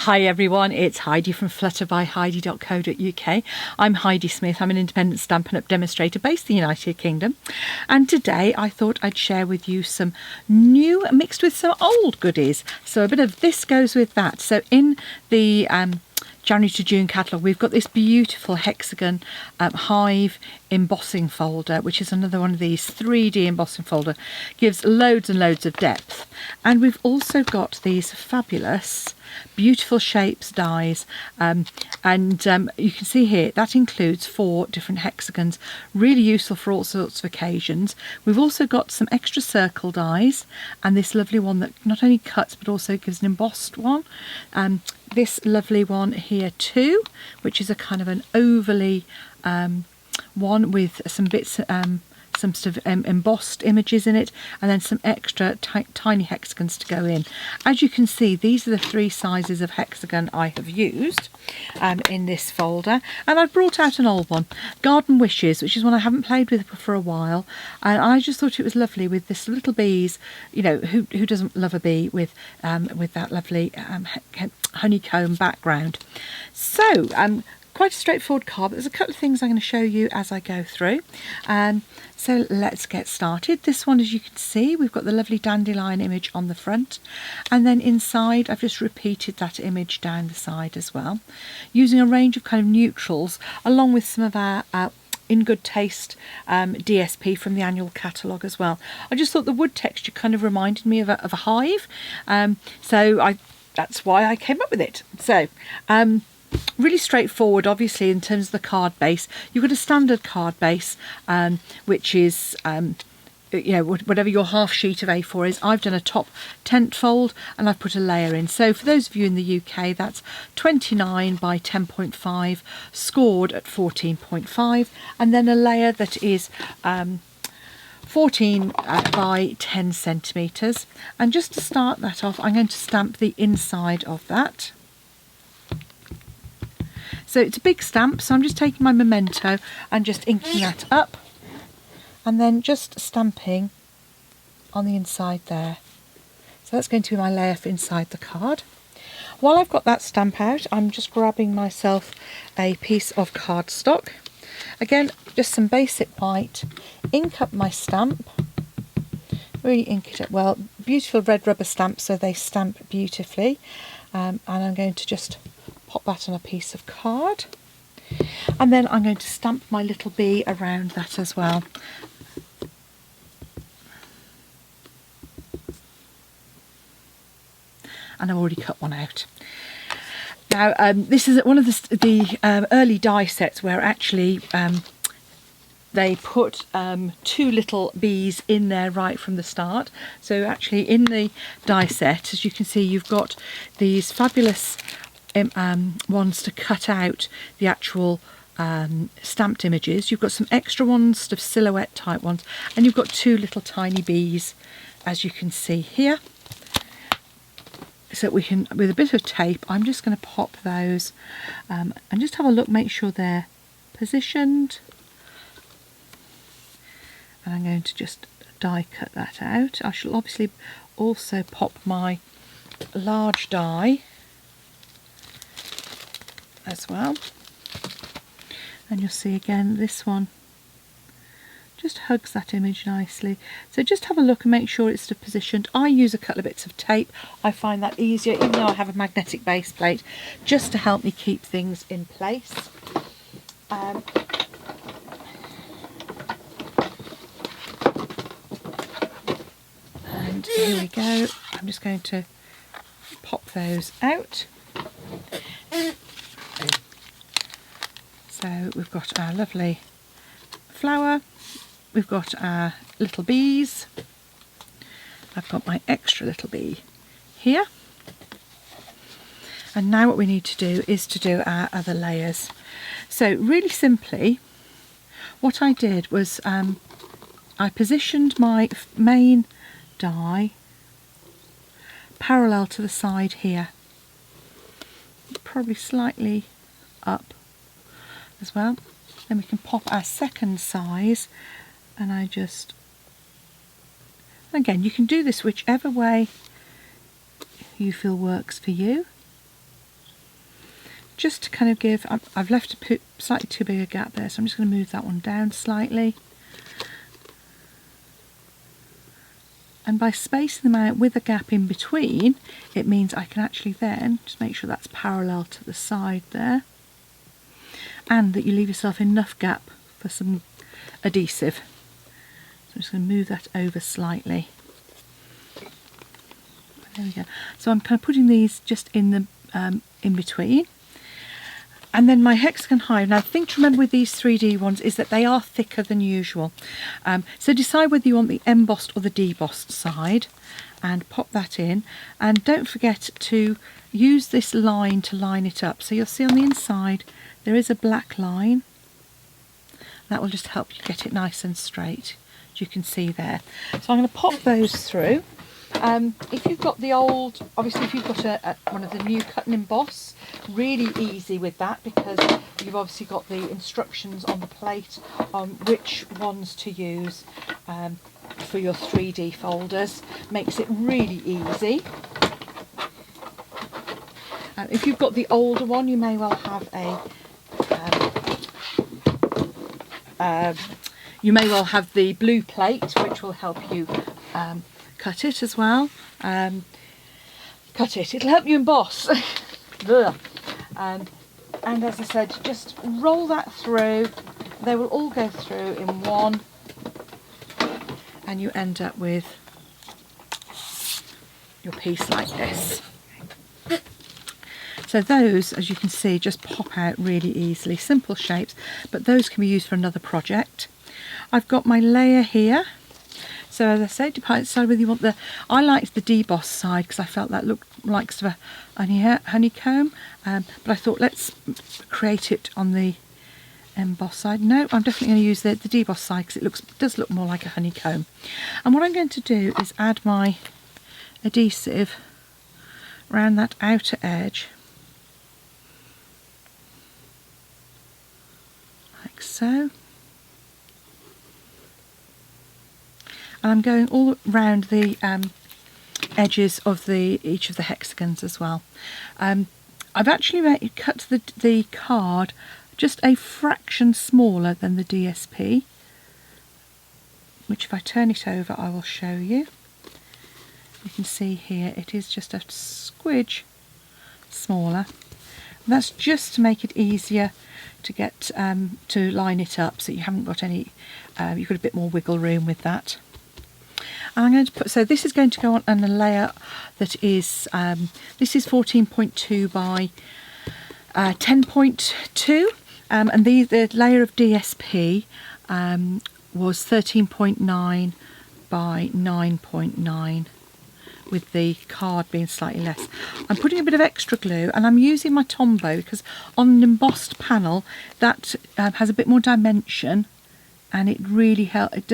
Hi everyone, it's Heidi from flutterbyheidi.co.uk. I'm Heidi Smith. I'm an independent Stampin' Up demonstrator based in the United Kingdom, and today I thought I'd share with you some new mixed with some old goodies. So a bit of this goes with that. So in the January to June catalogue, we've got this beautiful Hexagon Hive embossing folder, which is another one of these 3D embossing folder. Gives loads and loads of depth. And we've also got these fabulous beautiful shapes dies, and you can see here that includes 4 different hexagons, really useful for all sorts of occasions. We've also got some extra circle dies and this lovely one that not only cuts but also gives an embossed one. This lovely one here too, which is a kind of an overly one with some bits, some sort of embossed images in it, and then some extra tiny hexagons to go in. As you can see, these are the 3 sizes of hexagon I have used in this folder, and I've brought out an old one, Garden Wishes, which is one I haven't played with for a while, and I just thought it was lovely with this little bees. You know, who doesn't love a bee with that lovely honeycomb background. So quite a straightforward card, but there's a couple of things I'm going to show you as I go through. So let's get started. This one, as you can see, we've got the lovely dandelion image on the front, and then inside I've just repeated that image down the side as well, using a range of kind of neutrals along with some of our In Good Taste DSP from the annual catalogue as well. I just thought the wood texture kind of reminded me of a hive, so that's why I came up with it. So really straightforward, obviously, in terms of the card base. You've got a standard card base, which is you know, whatever your half sheet of A4 is. I've done a top tent fold and I've put a layer in. So for those of you in the UK, that's 29 by 10.5 scored at 14.5, and then a layer that is 14 by 10 centimetres. And just to start that off, I'm going to stamp the inside of that. So it's a big stamp, so I'm just taking my memento and just inking that up, and then just stamping on the inside there. So that's going to be my layer for inside the card. While I've got that stamp out, I'm just grabbing myself a piece of cardstock. Again, just some basic white, ink up my stamp, really ink it up well. Beautiful red rubber stamps, so they stamp beautifully, and I'm going to just pop that on a piece of card, and then I'm going to stamp my little bee around that as well. And I've already cut one out. Now this is one of the early die sets where actually they put 2 little bees in there right from the start. So actually in the die set, as you can see, you've got these fabulous ones to cut out the actual stamped images. You've got some extra ones, sort of silhouette type ones, and you've got 2 little tiny bees, as you can see here. So we can, with a bit of tape, I'm just going to pop those and just have a look, make sure they're positioned, and I'm going to just die cut that out. I shall obviously also pop my large die as well, and you'll see again this one just hugs that image nicely. So just have a look and make sure it's sort of positioned. I use a couple of bits of tape. I find that easier, even though I have a magnetic base plate, just to help me keep things in place. And here we go. I'm just going to pop those out. So we've got our lovely flower, we've got our little bees, I've got my extra little bee here, and now what we need to do is to do our other layers. So really simply, what I did was I positioned my main die parallel to the side here, probably slightly up as well. Then we can pop our second size, and I just, again, you can do this whichever way you feel works for you. just to kind of give, I've left a slightly too big a gap there, so I'm just going to move that one down slightly. And by spacing them out with a gap in between, it means I can actually then just make sure that's parallel to the side there, and that you leave yourself enough gap for some adhesive. So I'm just going to move that over slightly. There we go. So I'm kind of putting these just in the in between. And then my Hexagon Hive, now the thing to remember with these 3D ones is that they are thicker than usual. So decide whether you want the embossed or the debossed side and pop that in. And don't forget to use this line to line it up. So you'll see on the inside there is a black line. That will just help you get it nice and straight, as you can see there. So I'm going to pop those through. If you've got the old, obviously if you've got one of the new cut and emboss, really easy with that, because you've obviously got the instructions on the plate on which ones to use for your 3D folders. Makes it really easy. If you've got the older one, you may well have the blue plate, which will help you cut it as well. It'll help you emboss. And as I said, just roll that through. They will all go through in one, and you end up with your piece like this. So those, as you can see, just pop out really easily. Simple shapes, but those can be used for another project. I've got my layer here. So as I said, decide whether you want I liked the deboss side because I felt that looked like sort of a honeycomb, but I thought let's create it on the emboss side. No, I'm definitely going to use the deboss side because it does look more like a honeycomb. And what I'm going to do is add my adhesive around that outer edge, like so. And I'm going all around the edges of each of the hexagons as well. I've actually cut the card just a fraction smaller than the DSP, which if I turn it over I will show you. You can see here it is just a squidge smaller. And that's just to make it easier to get to line it up, so you haven't got any, you've got a bit more wiggle room with that. I'm going to put, so this is going to go on a layer that is, this is 14.2 by 10.2, and the layer of DSP was 13.9 by 9.9, with the card being slightly less. I'm putting a bit of extra glue, and I'm using my Tombow because on an embossed panel that has a bit more dimension, and it really helps. It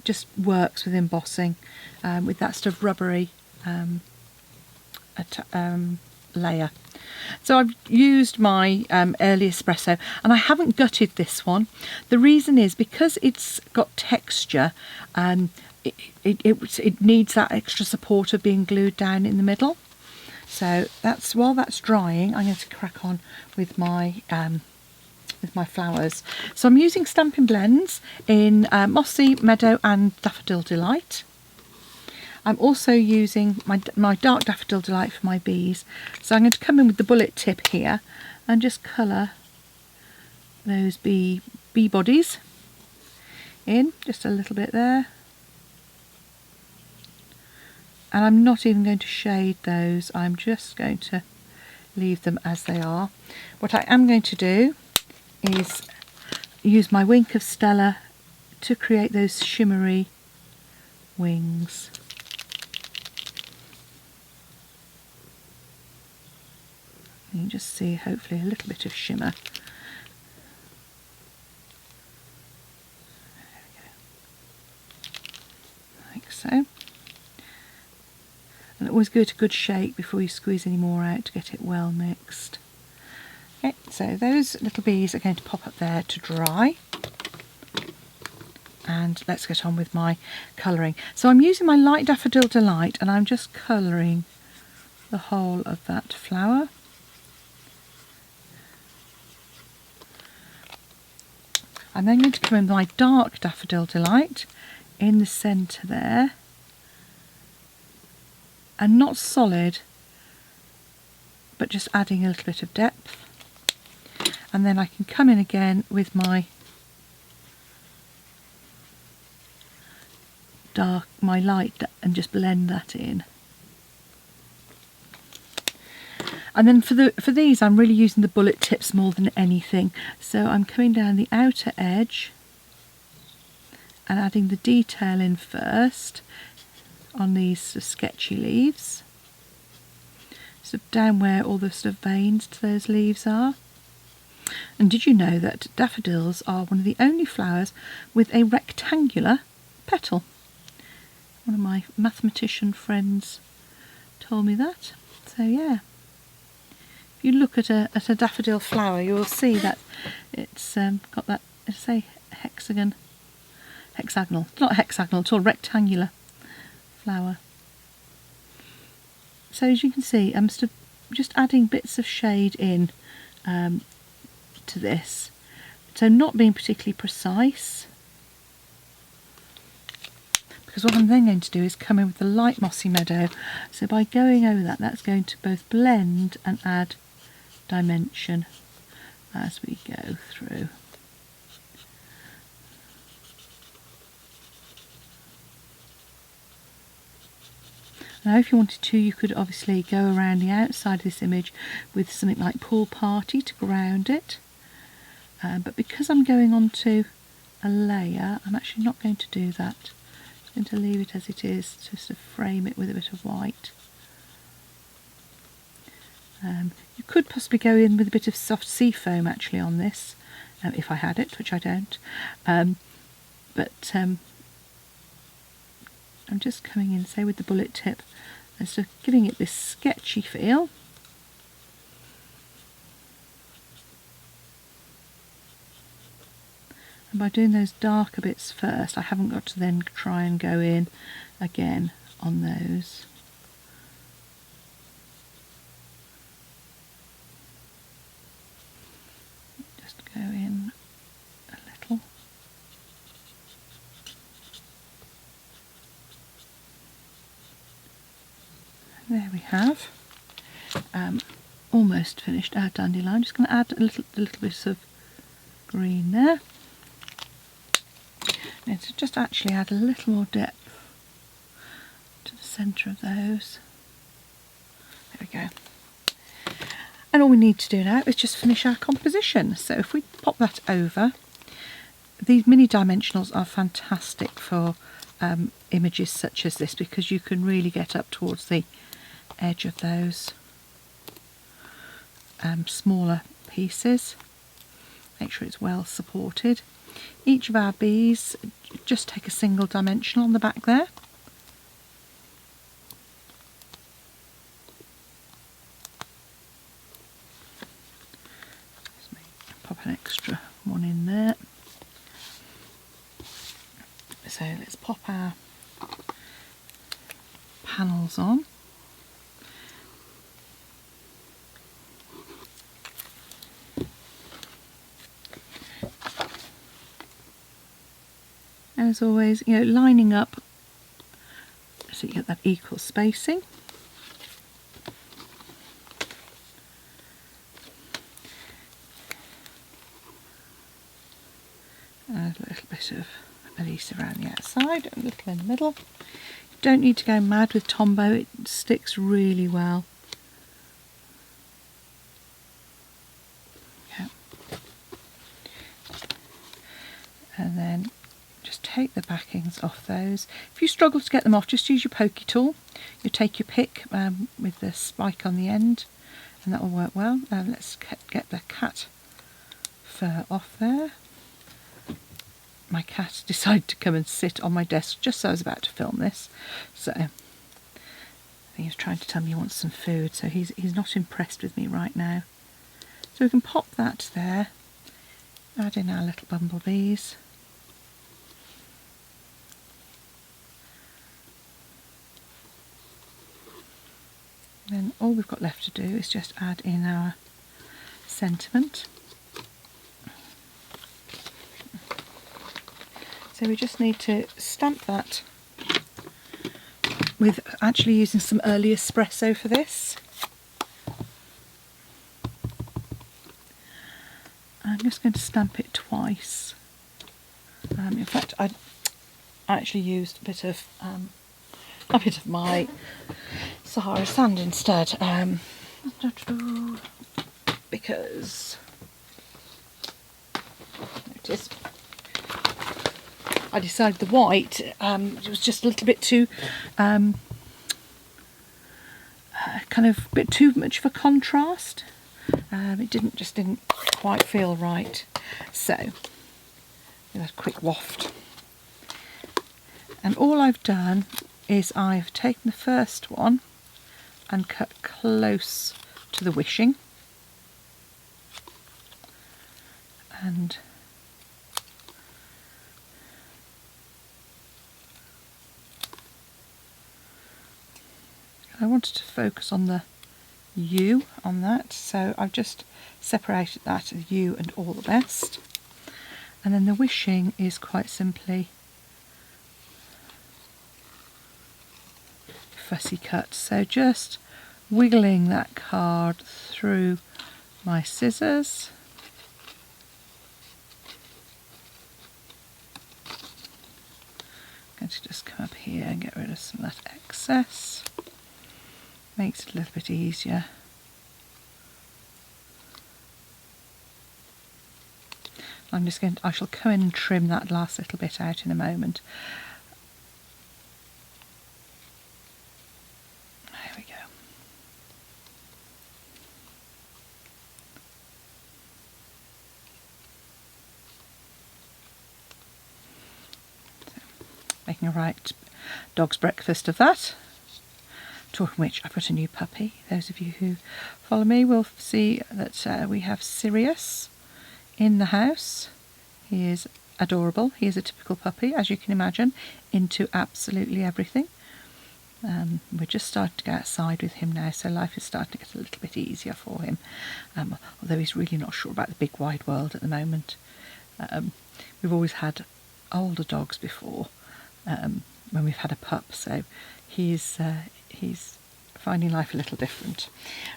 just works with embossing with that sort of rubbery layer. So I've used my early espresso, and I haven't gutted this one. The reason is because it's got texture, it needs that extra support of being glued down in the middle. So while that's drying, I'm going to crack on with my flowers. So I'm using Stampin' blends in Mossy, Meadow and Daffodil Delight. I'm also using my dark Daffodil Delight for my bees. So I'm going to come in with the bullet tip here and just colour those bee bodies in, just a little bit there. And I'm not even going to shade those, I'm just going to leave them as they are. What I am going to do is use my Wink of Stella to create those shimmery wings. You can just see hopefully a little bit of shimmer. There we go. Like so. And always give it a good shake before you squeeze any more out to get it well mixed. Okay, so those little bees are going to pop up there to dry. And let's get on with my colouring. So I'm using my light Daffodil Delight, and I'm just colouring the whole of that flower. I'm then going to come in with my dark Daffodil Delight in the centre there, and not solid, but just adding a little bit of depth. And then I can come in again with my light and just blend that in. And then for these I'm really using the bullet tips more than anything. So I'm coming down the outer edge and adding the detail in first on these sort of sketchy leaves. So down where all the sort of veins to those leaves are. And did you know that daffodils are one of the only flowers with a rectangular petal? One of my mathematician friends told me that. So yeah, if you look at a daffodil flower, you will see that it's got that, say, hexagonal. It's not hexagonal at all, rectangular flower. So as you can see, I'm just adding bits of shade in to this. So not being particularly precise, because what I'm then going to do is come in with the light mossy meadow. So by going over that, that's going to both blend and add dimension as we go through. Now if you wanted to, you could obviously go around the outside of this image with something like Pool Party to ground it. But because I'm going on to a layer, I'm actually not going to do that. I'm going to leave it as it is to sort of frame it with a bit of white. You could possibly go in with a bit of soft sea foam actually on this, if I had it, which I don't. But I'm just coming in, say, with the bullet tip, and sort of giving it this sketchy feel. And by doing those darker bits first, I haven't got to then try and go in again on those. Just go in a little. And there we have almost finished our dandelion. I'm just going to add a little bit of green there. And to just actually add a little more depth to the centre of those. There we go. And all we need to do now is just finish our composition. So if we pop that over, these mini dimensionals are fantastic for images such as this, because you can really get up towards the edge of those smaller pieces. Make sure it's well supported. Each of our bees, just take a single dimensional on the back there. Just pop an extra one in there. So let's pop our panels on. As always, lining up so you get that equal spacing. And a little bit of Elise around the outside, and a little in the middle. You don't need to go mad with Tombow, it sticks really well. Yeah. And then just take the backings off those. If you struggle to get them off, just use your pokey tool. You take your pick with the spike on the end, and that will work well. Let's get the cat fur off there. My cat decided to come and sit on my desk just as I was about to film this. So I think he was trying to tell me he wants some food, so he's not impressed with me right now. So we can pop that there, add in our little bumblebees. Then all we've got left to do is just add in our sentiment. So we just need to stamp that with actually using some early espresso for this. I'm just going to stamp it twice. In fact, I actually used a bit of my Sahara sand instead, because notice I decided the white it was just a little bit too kind of a bit too much of a contrast. It didn't quite feel right. So give that a quick waft. And all I've done is I've taken the first one and cut close to the wishing. And I wanted to focus on the U on that, so I've just separated that, the U and all the best. And then the wishing is quite simply fussy cut, so just wiggling that card through my scissors. I'm going to just come up here and get rid of some of that excess. Makes it a little bit easier. I shall come in and trim that last little bit out in a moment. There we go. So, making a right dog's breakfast of that. Talking of which, I've got a new puppy. Those of you who follow me will see that we have Sirius in the house. He is adorable. He is a typical puppy, as you can imagine, into absolutely everything. We're just starting to go outside with him now, so life is starting to get a little bit easier for him, although he's really not sure about the big wide world at the moment. We've always had older dogs before when we've had a pup, so he's finding life a little different.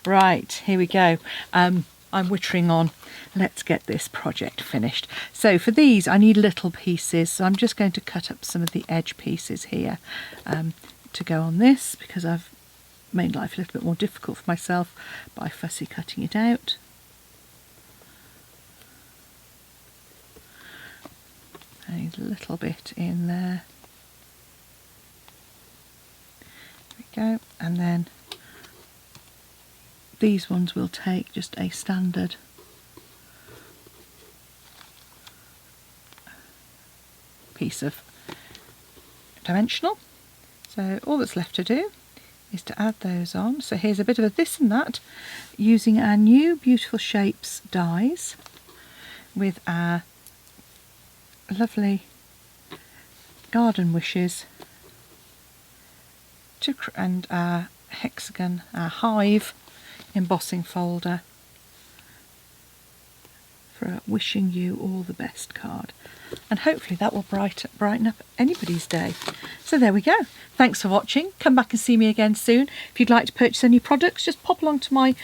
Right, here we go. I'm wittering on. Let's get this project finished. So for these I need little pieces, so I'm just going to cut up some of the edge pieces here to go on this, because I've made life a little bit more difficult for myself by fussy cutting it out. I need a little bit in there. There we go. And then these ones will take just a standard piece of dimensional. So all that's left to do is to add those on. So here's a bit of a this and that, using our new Beautiful Shapes dies with our lovely Garden Wishes and our Hexagon, our Hive embossing folder for a wishing you all the best card, and hopefully that will brighten up anybody's day. So there we go. Thanks for watching. Come back and see me again soon. If you'd like to purchase any products, just pop along to my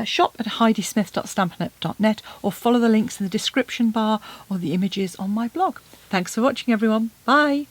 shop at heidismith.stampinup.net, or follow the links in the description bar or the images on my blog. Thanks for watching, everyone. Bye.